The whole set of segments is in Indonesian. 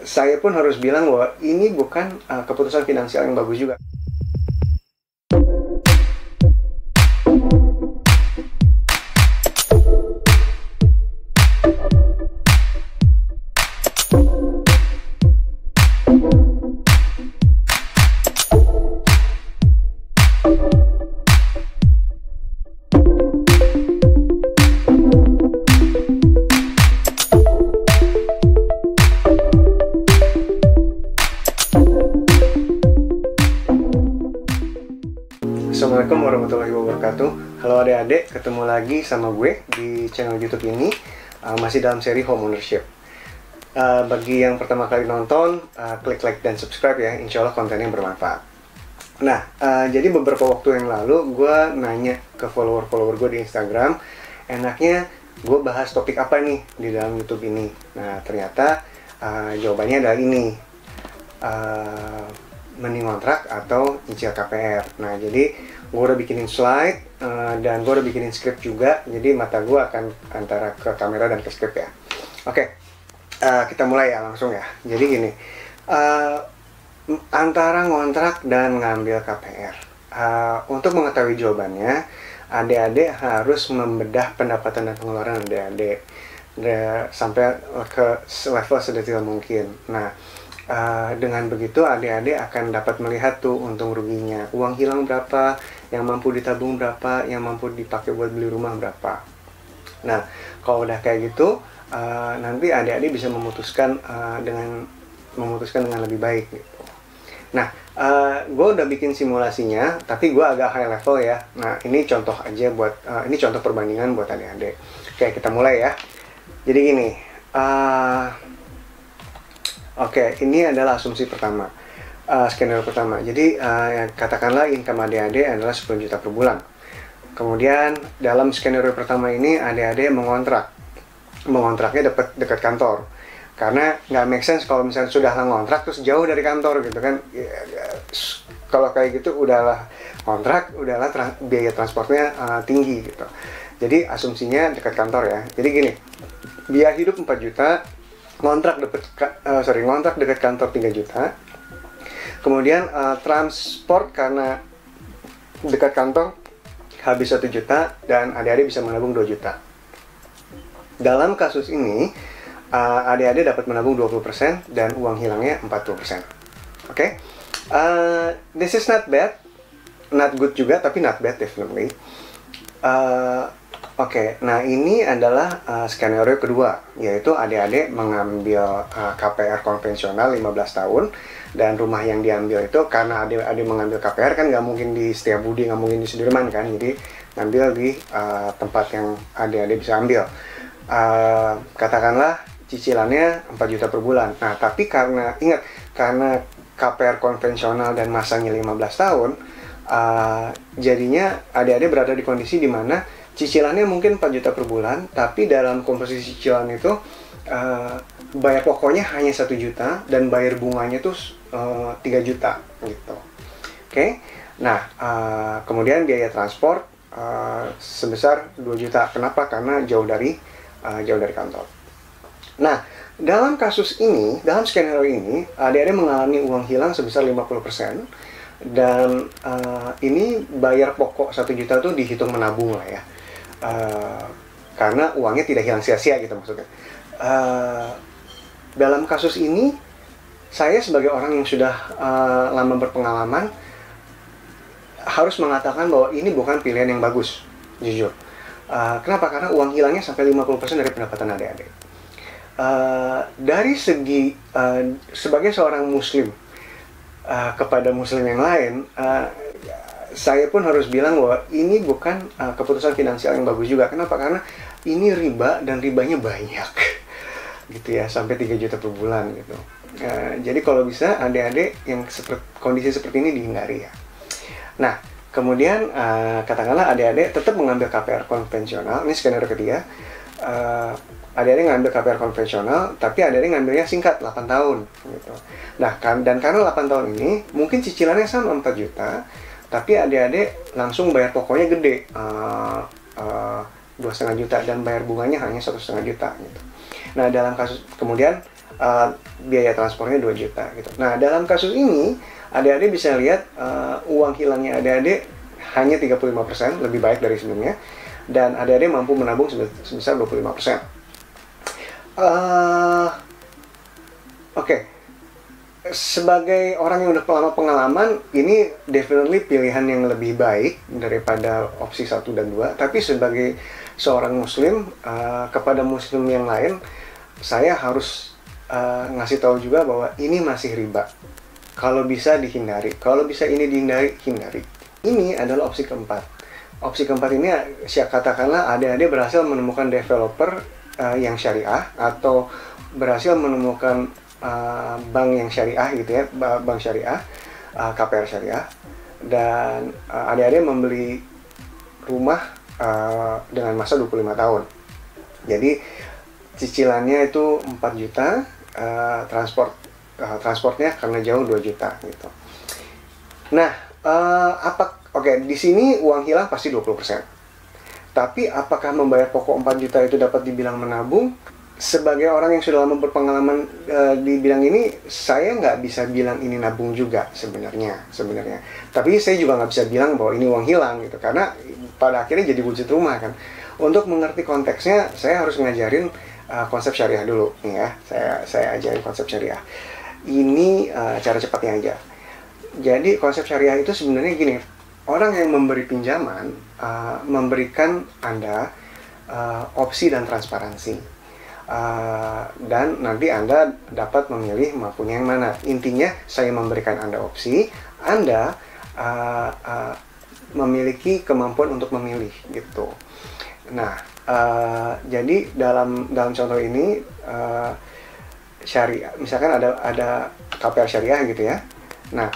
saya pun harus bilang bahwa ini bukan keputusan finansial yang bagus juga. Assalamualaikum warahmatullahi wabarakatuh. Halo adik-adik, ketemu lagi sama gue di channel YouTube ini, masih dalam seri Home Ownership. Bagi yang pertama kali nonton, klik like dan subscribe ya, insya Allah kontennya bermanfaat. Nah, jadi beberapa waktu yang lalu gue nanya ke follower-follower gue di Instagram, enaknya gue bahas topik apa nih di dalam YouTube ini. Nah, ternyata jawabannya adalah ini. Mending kontrak atau nyicil KPR. Nah, jadi gue udah bikinin slide dan gue udah bikinin script juga. Jadi mata gue akan antara ke kamera dan ke script ya. Oke, kita mulai ya langsung ya. Jadi gini, antara ngontrak dan ngambil KPR. Untuk mengetahui jawabannya, adik-adik harus membedah pendapatan dan pengeluaran adik-adik sampai ke level sedetail mungkin. Nah, dengan begitu adik-adik akan dapat melihat tuh untung ruginya, uang hilang berapa, yang mampu ditabung berapa, yang mampu dipakai buat beli rumah berapa. Nah, kalau udah kayak gitu, nanti adik-adik bisa memutuskan dengan lebih baik gitu. Nah, gue udah bikin simulasinya, tapi gue agak high level ya. Nah, ini contoh aja buat ini contoh perbandingan buat adik-adik. Oke, kita mulai ya. Jadi gini. Oke, ini adalah asumsi pertama, skenario pertama. Jadi, katakanlah income adik-adik adalah 10 juta per bulan. Kemudian, dalam skenario pertama ini, adik-adik mengontraknya dekat kantor. Karena nggak make sense kalau misalnya sudah ngontrak terus jauh dari kantor gitu kan. Kalau kayak gitu, udahlah kontrak, udahlah biaya transportnya tinggi gitu. Jadi, asumsinya dekat kantor ya. Jadi gini, biaya hidup 4 juta, ngontrak dekat kantor 3 juta. Kemudian transport karena dekat kantor habis 1 juta dan adik-adik bisa menabung 2 juta. Dalam kasus ini adik-adik dapat menabung 20% dan uang hilangnya 40%. Oke. This is not bad, not good juga, tapi not bad definitely. Oke, nah ini adalah skenario kedua, yaitu adik-adik mengambil KPR konvensional 15 tahun, dan rumah yang diambil itu karena adik-adik mengambil KPR kan nggak mungkin di Setiabudi, nggak mungkin di Sudirman kan, jadi ngambil di tempat yang adik-adik bisa ambil. Katakanlah cicilannya 4 juta per bulan. Nah, tapi karena KPR konvensional dan masanya 15 tahun, jadinya adik-adik berada di kondisi di mana cicilannya mungkin 4 juta per bulan, tapi dalam komposisi cicilan itu bayar pokoknya hanya 1 juta dan bayar bunganya tuh 3 juta gitu. Oke. Nah, kemudian biaya transport sebesar 2 juta. Kenapa? Karena jauh dari kantor. Nah, dalam kasus ini, dalam skenario ini, adik-adik mengalami uang hilang sebesar 50%. Dan ini bayar pokok 1 juta tuh dihitung menabung lah ya. Karena uangnya tidak hilang sia-sia gitu maksudnya. Dalam kasus ini, saya sebagai orang yang sudah lama berpengalaman harus mengatakan bahwa ini bukan pilihan yang bagus, jujur. Kenapa? Karena uang hilangnya sampai 50% dari pendapatan adik-adik. Dari segi sebagai seorang muslim kepada muslim yang lain, saya pun harus bilang bahwa ini bukan keputusan finansial yang bagus juga. Kenapa? Karena ini riba dan ribanya banyak gitu ya, sampai 3 juta per bulan gitu. Jadi kalau bisa adik-adik yang kondisi seperti ini dihindari ya. Nah, kemudian katakanlah adik-adik tetap mengambil KPR konvensional. Ini skenario ketiga. Adik-adik ngambil KPR konvensional, tapi adik-adik ngambilnya singkat, 8 tahun gitu. Nah, dan karena 8 tahun ini mungkin cicilannya sama 4 juta, tapi adik-adik langsung bayar pokoknya gede, 2,5 juta, dan bayar bunganya hanya 1,5 juta gitu. Nah, dalam kasus kemudian biaya transportnya 2 juta gitu. Nah, dalam kasus ini adik-adik bisa lihat uang hilangnya adik-adik hanya 35%, lebih baik dari sebelumnya, dan adik-adik mampu menabung sebesar 25%. Oke. Sebagai orang yang udah lama pengalaman, ini definitely pilihan yang lebih baik daripada opsi 1 dan 2. Tapi sebagai seorang muslim, kepada muslim yang lain, saya harus ngasih tahu juga bahwa ini masih riba. Kalau bisa dihindari. Kalau bisa ini dihindari, hindari. Ini adalah opsi keempat. Opsi keempat ini, katakanlah adik-adik berhasil menemukan developer yang syariah, atau berhasil menemukan bank yang syariah gitu ya, bank syariah, KPR syariah, dan adik-adik membeli rumah dengan masa 25 tahun. Jadi cicilannya itu 4 juta, transportnya karena jauh 2 juta gitu. Nah, oke, di sini uang hilang pasti 20%. Tapi apakah membayar pokok 4 juta itu dapat dibilang menabung? Sebagai orang yang sudah lama berpengalaman di bidang ini, saya nggak bisa bilang ini nabung juga sebenarnya. Tapi saya juga nggak bisa bilang bahwa ini uang hilang gitu, karena pada akhirnya jadi wujud rumah kan. Untuk mengerti konteksnya, saya harus ngajarin konsep syariah dulu nih ya. Saya ajarin konsep syariah. Ini cara cepatnya aja. Jadi konsep syariah itu sebenarnya gini, orang yang memberi pinjaman memberikan Anda opsi dan transparansi. Dan nanti Anda dapat memilih maunya yang mana. Intinya saya memberikan Anda opsi, Anda memiliki kemampuan untuk memilih gitu. Nah, jadi dalam contoh ini syariah, misalkan ada KPR syariah gitu ya. Nah,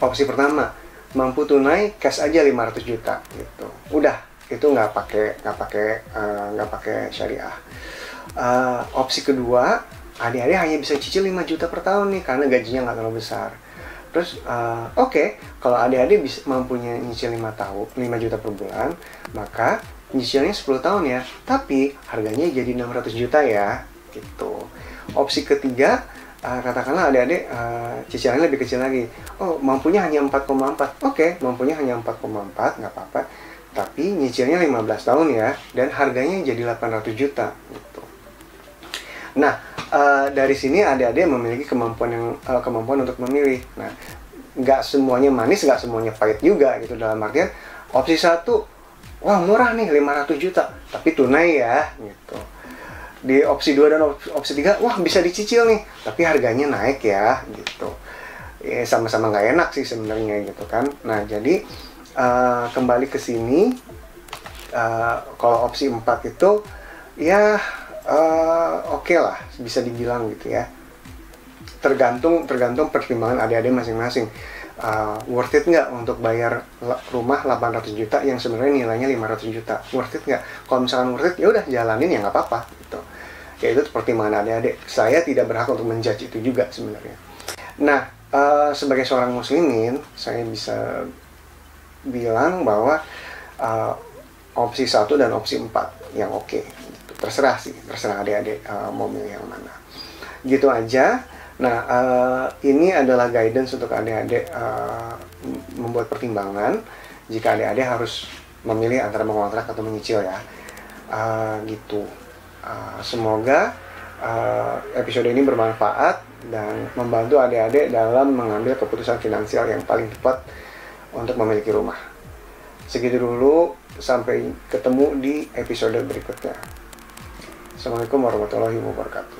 opsi pertama, mampu tunai cash aja 500 juta gitu. Udah, itu nggak pakai syariah. Opsi kedua, adik-adik hanya bisa cicil 5 juta per tahun nih, karena gajinya nggak terlalu besar. Terus, oke, kalau adik-adik mampunya nyicil 5 juta per bulan, maka nyicilnya 10 tahun ya, tapi harganya jadi 600 juta ya, gitu. Opsi ketiga, katakanlah adik-adik cicilannya lebih kecil lagi. Oh, mampunya hanya 4,4. Oke, mampunya hanya 4,4, nggak apa-apa. Tapi nyicilnya 15 tahun ya, dan harganya jadi 800 juta, gitu. Nah, dari sini adik-adik memiliki kemampuan untuk memilih. Nah, nggak semuanya manis, nggak semuanya pahit juga gitu. Dalam artian, opsi 1, wah murah nih 500 juta, tapi tunai ya, gitu. Di opsi 2 dan opsi 3, wah bisa dicicil nih, tapi harganya naik ya, gitu. Ya, sama-sama nggak enak sih sebenarnya gitu kan. Nah, jadi kembali ke sini, kalau opsi 4 itu, ya oke lah, bisa dibilang gitu ya. Tergantung pertimbangan adik-adik masing-masing. Worth it nggak untuk bayar rumah 800 juta yang sebenarnya nilainya 500 juta? Worth it nggak? Kalau misalkan worth it, ya udah jalanin ya nggak apa-apa gitu. Ya itu pertimbangan adik-adik. Saya tidak berhak untuk menjudge itu juga sebenarnya. Nah, sebagai seorang muslimin, saya bisa bilang bahwa opsi 1 dan opsi 4 yang oke. Terserah adik-adik mau milih yang mana. Gitu aja. Nah, ini adalah guidance untuk adik-adik membuat pertimbangan jika adik-adik harus memilih antara mengontrak atau menyicil ya. Gitu. Semoga episode ini bermanfaat dan membantu adik-adik dalam mengambil keputusan finansial yang paling tepat untuk memiliki rumah. Segitu dulu, sampai ketemu di episode berikutnya. Assalamualaikum warahmatullahi wabarakatuh.